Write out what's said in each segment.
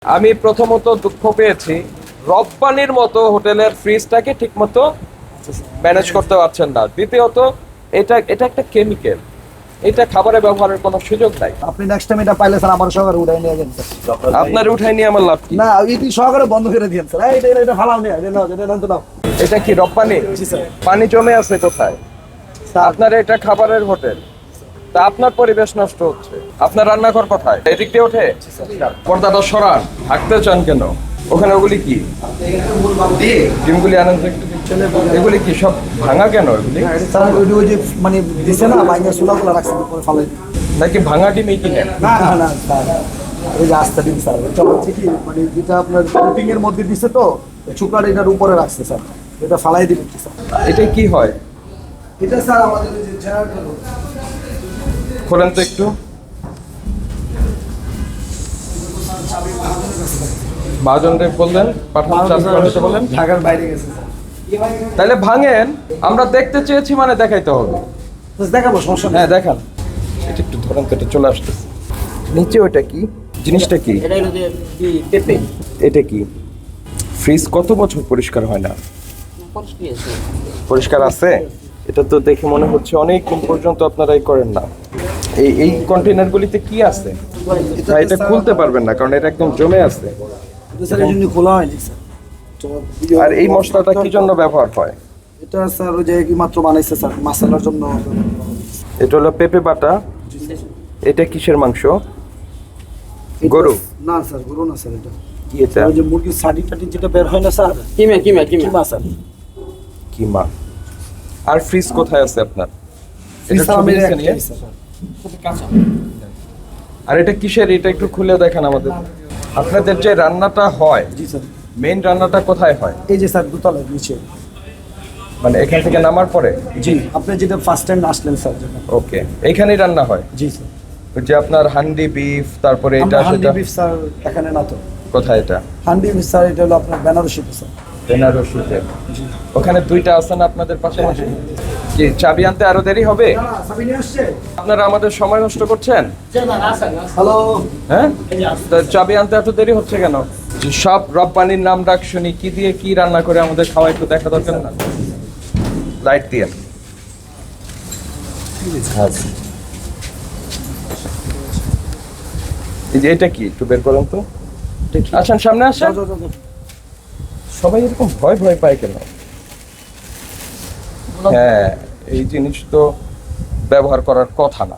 আমি প্রথমত দুঃখ পেয়েছি, রপ্পানির মতো হোটেলের ফ্রিজটাকে ঠিকমতো ম্যানেজ করতে পারছেন না। দ্বিতীয়ত এটা এটা একটা কেমিক্যাল, এটা খাবারে ব্যবহারের কোনো সুযোগ নাই। আপনি নেক্সট টাইম এটা পাইলে স্যার আমার সহকারে উঠাই নিয়ে যান স্যার। আপনার উঠাই নিয়ে আমার লাভ কি? না এটি সহকারে বন্ধ করে দিয়েন স্যার। এটা ফালাও নিয়ে এটা নাও, এটা নাও তো নাও। এটা কি রপ্পানি? জি স্যার। পানি জমে আছে কোথায়? আপনার এটা খাবারের হোটেল, তা আপনার পরিবেশ নষ্ট হচ্ছে। আপনার রান্নাঘর কোথায়? এদিক দিয়ে ওঠে? পর্দাটা সরান, থাকতে চান কেন ওখানে? ওগুলি কি ডিমগুলি আনেন তো একটু। এগুলি কি সব ভাঙা কেন এগুলি? স্যার ওই যে মানে দিছে না বাইরে সুলাগুলো রাখছে উপরে ফালাই। নাকি ভাঙা ডিমই কিনেন? না না না স্যার, এই যে আস্তে দিন স্যার, এটা হচ্ছে কি মানে যেটা আপনার কোটিং এর মধ্যে দিছে তো চুকার এটার উপরে রাখছে স্যার, এটা ফালাই দিবেন কি স্যার? এটা কি হয়? এটা স্যার আমাদের যে জেনারেটর খোলেন তো একটু। মহাজনরে বললেন পাঠান, চাবি পাঠাতে বলেন। ঢাকার বাইরে গেছে স্যার। তাহলে ভাঙেন, আমরা দেখতে চেয়েছি মানে দেখাইতে হবে। দেখাবো সমস্যা নেই। হ্যাঁ দেখান। এটা একটু ধরেন তো, এটা চলে আসতেছে। নিচে ওইটা কি জিনিসটা? কি এটা হলো যে পেঁপে এটা? কি ফ্রিজ কত বছর পরিষ্কার হয় না? পরিষ্কার আছে। পরিষ্কার আছে? এটা তো দেখে মনে হচ্ছে অনেক দিন পর্যন্ত আপনারা এই করেন না। এই কন্টেনারগুলিতে কি আছে? এটা খুলতে পারবেন না কারণ এটা একদম জমে আছে। এটা স্যার এই জন্য খোলা হয়নি স্যার। তো আর এই মশলাটা কি জন্য ব্যবহার হয়? এটা স্যার ওই যে কি মাত্র বানাইছে স্যার মশলার জন্য। এটা হলো পেঁপে বাটা। এটা কিসের মাংস? গরু? না স্যার গরু না স্যার, এটা কি এটা? ওই যে মুরগির সাডি টাটি যেটা বের হয় না স্যার, কিমা কিমা স্যার। কিমা। আর ফ্রিজ কোথায় আছে আপনার? এটা স্যার, ছবি আমি দিয়েছেন, একটাই ইয়ে? স্যার। আর এটা কিসের? এটা একটু খুলে দেখান আমাদের। আপনাদের যে রান্নাটা হয়, জি স্যার। মেইন রান্নাটা কোথায় হয়? এই যে স্যার দোতলার নিচে। মানে এখান থেকে নামার পরে? জি আপনি যেটা ফার্স্ট টাইম আসলেন স্যার যেটা। ওকে, এইখানেই রান্না হয়? জি স্যার। ওই যে আপনার হান্ডি বিফ, তারপরে এটা আমরা হান্ডি সেটা। বিফ স্যার এখানে না তো। কোথায় এটা? হান্ডি বিফ স্যার এটা হলো আপনার বেনারসিতে স্যার। বেনারসিতে। ওখানে দুইটা আছে না আপনাদের পাশাপাশি? কি চাবি আনতে আরো দেরি হবে? না সাবি নিয়ে আসছে। আপনারা আমাদের সময় নষ্ট করছেন। হ্যালো। হ্যাঁ, তা চাবি আনতে এত দেরি হচ্ছে কেন? যে সব রপ্পানির নাম ডাক শুনি, কি দিয়ে কি রান্না করে আমাদের খাওয়া একটু দেখা দরকার না? লাইট দিয়ে। এই যে এটা কি একটু বের করেন তো। আসেন সামনে আসেন। সবাই এরকম ভয় ভয় পায় কেন? হ্যাঁ, এই জিনিস তো ব্যবহার করার কথা না।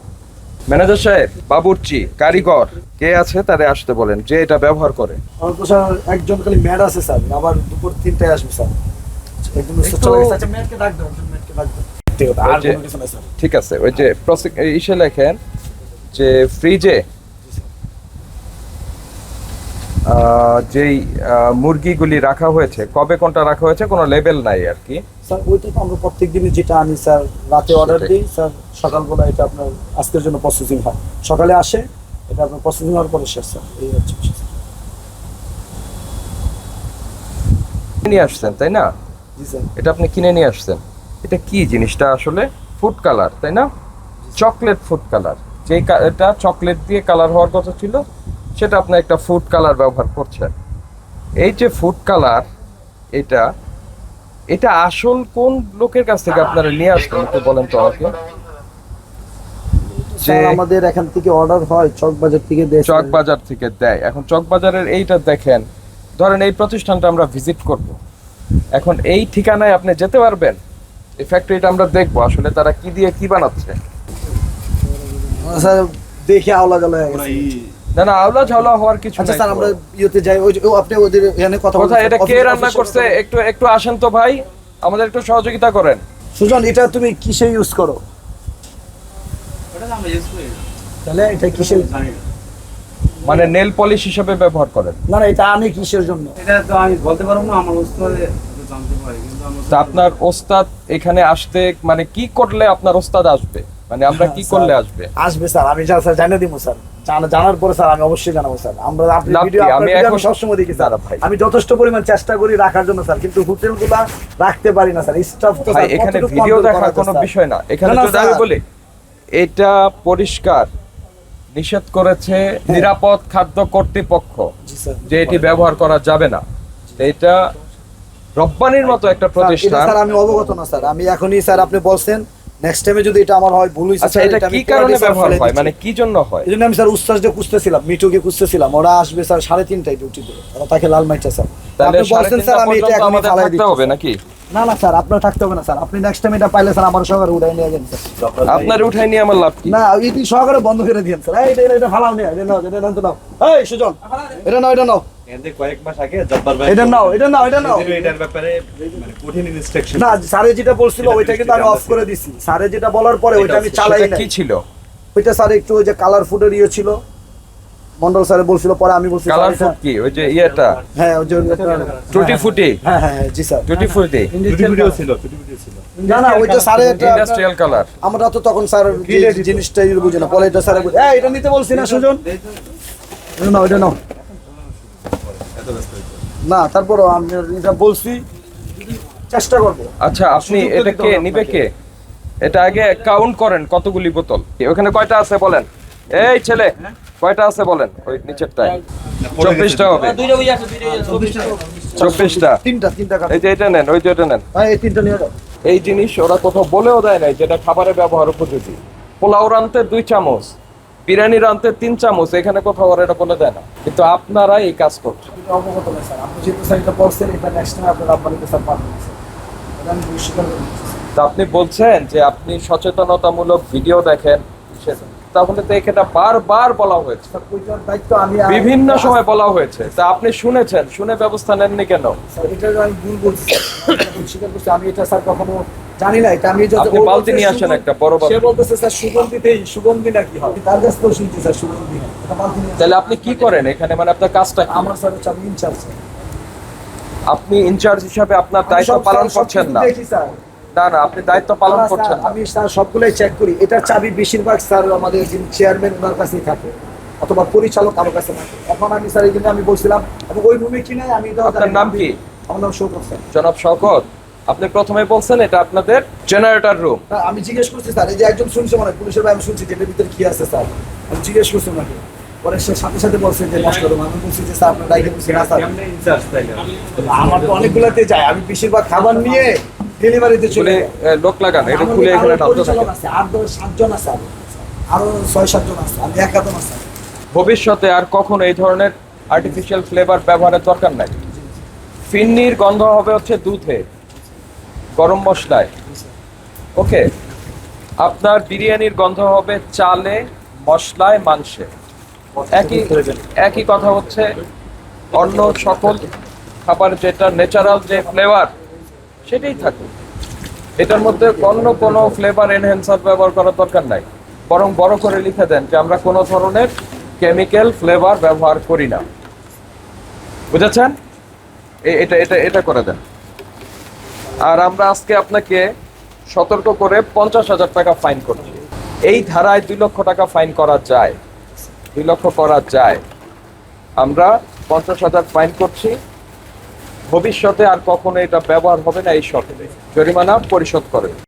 ম্যানেজার সাহেব, বাবুর্চি, কারিগর কে আছে তারে আসতে বলেন যে এটা ব্যবহার করে। আমার তো স্যার একজন খালি ম্যাড আছে স্যার, আবার দুপুর 3টায় আসবে স্যার। একদম চলে গেছে। আচ্ছা ম্যাডকে ডাক দাও, ম্যাডকে ডাক দাও। আর কোনো কিছু না স্যার। ঠিক আছে, ওই যে ইসে লেখেন যে ফ্রিজে যেই মুরগিগুলি রাখা হয়েছে, কবে কোনটা রাখা হয়েছে কোনো লেবেল নাই আর কি। স্যার ওইটা তো আমরা প্রত্যেক দিনই যেটা আনি স্যার রাতে অর্ডার সেটাই। দিই স্যার, সকালবেলা এটা আপনার আজকের জন্য প্রসেসিং হয়, সকালে আসে এটা আপনার প্রসেসিং হওয়ার পরে শেষ স্যার। এই হচ্ছে বিষয়, স্যার। নিয়ে আসছেন তাই না? জি স্যার। এটা আপনি কিনে নিয়ে আসছেন। এটা কি জিনিসটা আসলে? ফুড কালার তাই না? Chocolate food colour. যেই এটা চকলেট দিয়ে কালার হওয়ার কথা ছিল সেটা আপনি একটা ফুড কালার ব্যবহার করছেন। এই যে ফুড কালার, এটা এটা আসল কোন লোকের কাছ থেকে আপনারা নিয়ে আসলেন একটু বলেন তো আমাকে। স্যার আমাদের এখান থেকে অর্ডার হয় চকবাজার থেকে দেয়। চকবাজার থেকে দেয়। এখন চকবাজারের এইটা দেখেন, ধরেন এই প্রতিষ্ঠানটা আমরা ভিজিট করব, এখন এই ঠিকানায় আপনি যেতে পারবেন? এই ফ্যাক্টরিটা আমরা দেখবো আসলে তারা কি দিয়ে কি বানাচ্ছে। স্যার দেখে আওলা জ্বালা হয়ে গেছে। না না, আওলা ঝাওলা হওয়ার কিছু আচ্ছা নাই স্যার তো। আমরা ইয়েতে যাই, ওই যে আপনি ওদের এখানে কথা কোথায় বলছেন, এটা কে অফিস- রান্না অফিসের করছে? কথা- একটু একটু আসেন তো ভাই, আমাদের একটু সহযোগিতা করেন। সুজন এটা তুমি কিসে ইউজ করো? তাহলে এটা কিসের? মানে নেল পলিশ হিসেবে ব্যবহার করেন? না না এটা আনি কিসের জন্য? এটা তো আমি বলতে পারবো না, আমার উস্তাদে জানতে পারি, কিন্তু আমার তা আপনার ওস্তাদ এখানে আসতে মানে কি করলে আপনার ওস্তাদ আসবে? মানে আমরা কি করলে আসবে? আসবে স্যার, আমি স্যার জানিয়ে দিব স্যার। জানার পরে স্যার আমি অবশ্যই জানাবো স্যার। আমরা আপনি লাভ ভিডিও কি? আমি আমি এখন এখন- সবসময় দেখি স্যার। দাঁড়া ভাই। আমি যথেষ্ট পরিমাণ চেষ্টা করি রাখার জন্য স্যার, কিন্তু হোটেলগুলা রাখতে পারি না স্যার। স্টাফ তো ভাই স্যার এখানে কতটুকু ভিডিও control দেখার করা যায়, কোনো স্যার? বিষয় না। এখানে না, না, যদি আমি স্যার। বলি এটা পরিষ্কার নিষেধ করেছে নিরাপদ খাদ্য কর্তৃপক্ষ জি স্যার যে এটি ব্যবহার করা যাবে না। তো এটা রব্বানির মতো একটা এটা প্রতিষ্ঠান। স্যার আমি অবগত না স্যার, আমি এখনই স্যার আপনি বলছেন, নেক্সট টাইমে যদি এটা আমার হয় ভুল হয়েছে আচ্ছা, এটা কি কারণে ব্যবহার হয়, মানে কি জন্য হয়? এই জন্য আমি স্যার উস্তাদকে খুঁজতেছিলাম, মিঠুকে খুঁজতেছিলাম, ওরা আসবে স্যার 3:30টায় ডিউটিতে, ওরা তাকে লাল মাইটা স্যার। তাহলে আপনি বলছেন স্যার আমি এটা 3:30 এখনই আমাদের ফালাই থাকতে দিচ্ছি। হবে নাকি? না না স্যার, আপনার থাকতে হবে না স্যার, আপনি নেক্সট টাইম এটা পাইলে স্যার আমার সহকারে উঠাই নিয়ে যান স্যার। আপনার উঠাই নিয়ে আমার লাভ কি? না এটি সহকারে বন্ধ করে দিয়েন স্যার। এই এটা ফালাও নিয়ে, এটা নাও, এটা নাও, নাও। এই সুজন, এটা নাও, এটা নাও, কয়েক মাস আগে জব্বার ভাই এটা নাও, এটা নাও, এটা নাও। এটার ব্যাপারে মানে কঠিন ইনস্ট্রাকশন না স্যারে যেটা বলছিল ওইটা কিন্তু আমি অফ করে দিছি, স্যারে যেটা বলার পরে ওইটা আমি চালাই সেটা না। কি ছিল? ওইটা স্যার একটু ওই যে কালার ফুডের ইয়ে ছিল, মন্ডল স্যারে বলছিল, পরে আমি বলছি কালার স্যার ফুড এটা- কি ওই যে ইয়েটা হ্যাঁ ওই যে টুটি ফুটি? হ্যাঁ হ্যাঁ হ্যাঁ, জি স্যার। টুটি ফুটি ভিডিও ছিল ভিডিও ছিল না না ওইটা স্যারে একটা ইন্ডাস্ট্রিয়াল কালার। আমরা তো তখন স্যার যে জিনিসটা বুঝি না, পরে এটা স্যারে বুঝি, এই এটা নিতে বলছি না সুজন, এটা নাও, এটা নাও। না তারপরও আমি এটা বলছি, চেষ্টা করবো। আচ্ছা, আপনি সুযোগ তো এটা দিতে কে হবে নিবে আপনাকে। কে? এটা আগে কাউন্ট করেন কতগুলি বোতল ওখানে কয়টা আছে বলেন। এই ছেলে কয়টা আছে বলেন ওই নিচেরটায়? 24টা হবে। দুইটা বই আছে, দুইটা 24টা। তিনটা কাটো। এই যে এটা নেন, ওই যে এটা নেন। হ্যাঁ এই তিনটা নিয়ে যাও। এই জিনিস ওরা কোথাও বলেও দেয় নাই যেটা খাবারে ব্যবহার উপযোগী। পোলাও রানতে 2 চামচ, বিরিয়ানি রানতে 3 চামচ, এখানে কোথাও ওরা এটা বলে দেয় না, কিন্তু আপনারা এই কাজ করছেন। এটা অবগত নয় স্যার, আপনি যেহেতু স্যার এটা বলছেন, এটা নেক্সট টাইম আপনার আপনাদের স্যার পাবেন না স্যার। এটা আমি স্বীকার করে নিচ্ছি স্যার। তা আপনি বলছেন যে আপনি সচেতনতামূলক ভিডিও দেখেন, তাহলে তো এখানে বারবার বলা হয়েছে, স্যার ওইটার দায়িত্ব আমি বিভিন্ন সময় বলা হয়েছে, তা আপনি শুনেছেন, শুনে ব্যবস্থা নেননি কেন? স্যার এটা আমি ভুল বলছি স্যার, আমি স্বীকার করছি, আমি এটা স্যার কখনো জানি না, এটা আমি আপনি বালতি নিয়ে আসেন একটা বড় সে বালতি। বলতেছে স্যার সুগন্ধিতেই, সুগন্ধি নাকি হয়, তার কাছ থেকেও শুনছি স্যার সুগন্ধি না, এটা বালতি নিয়ে আসেন। তাহলে আপনি কি করেন এখানে, মানে আপনার কাজটা কি? আমার স্যার হচ্ছে আমি ইনচার্জ স্যার। আপনি ইনচার্জ হিসাবে আপনার আমি দায়িত্ব সব- পালন সব করছেন কিছু না। দেখি স্যার। না না, আপনি দায়িত্ব পালন না, করছেন স্যার, না। আমি স্যার সবগুলাই চেক করি, এটার চাবি বেশিরভাগ স্যার আমাদের যিনি চেয়ারম্যান ওনার কাছেই থাকে, অথবা পরিচালক কারো কাছে থাকে। এখন আমি স্যার এই জন্য আমি বলছিলাম, এবং ওই রুমে কি নাই আমি এটাও আপনার জানি না। নাম কি? আমার নাম শৌকত স্যার। জনাব শওকত, আপনি প্রথমে বলছেন এটা আপনাদের জেনারেটর রুম। হ্যাঁ, আমি জিজ্ঞেস করছি স্যার, এই যে একজন শুনছে মানে পুলিশের ভাই, আমি শুনছি যে এটার ভিতরে কি আছে স্যার, আমি জিজ্ঞেস করছি ওনাকে, পরে সে সাথে সাথে বলছে যে নষ্ট রুম। আমি বলছি যে স্যার আপনার ডাইকে বলছি না স্যার, কেমনে ইনচার্জ তাইলে আমার তো অনেকগুলোতে যায়, আমি বেশিরভাগ খাবার নিয়ে ডেলিভারিতে চলে খুলে যাই। লোক লাগান, এটা আমার খুলে আরো এখানে ঢালতে পরিচালক থাকে। আছে, 8-7 জন আছে, আরো 6-7 জন আছে, আমি একা তো না স্যার। ভবিষ্যতে আর কখনো এই ধরনের আর্টিফিশিয়াল ফ্লেভার ব্যবহারের দরকার নাই। ফিন্নির গন্ধ হবে হচ্ছে দুধে, গরম মশলায়, ওকে। আপনার বিরিয়ানির গন্ধ হবে চালে, মশলায়, মাংসে। একই কথা হচ্ছে অন্য সকল খাবার যেটা ন্যাচারাল যে ফ্লেভার সেটাই থাকুক, এটার মধ্যে অন্য কোনো ফ্লেভার এনহ্যান্সার ব্যবহার করার দরকার নাই। বরং বড় করে লিখে দেন যে আমরা কোনো ধরনের কেমিক্যাল ফ্লেভার ব্যবহার করি না। বুঝেছেন? এটা এটা এটা করে দেন। আর আমরা আজকে আপনাকে সতর্ক করে 50,000 টাকা ফাইন করছি। এই ধারায় 2 লক্ষ টাকা ফাইন করা যায়, 2 লক্ষ করা যায়। আমরা 50,000 ফাইন করছি, ভবিষ্যতে আর কখনো এটা ব্যবহার হবে না এই শর্তে জরিমানা পরিশোধ করে।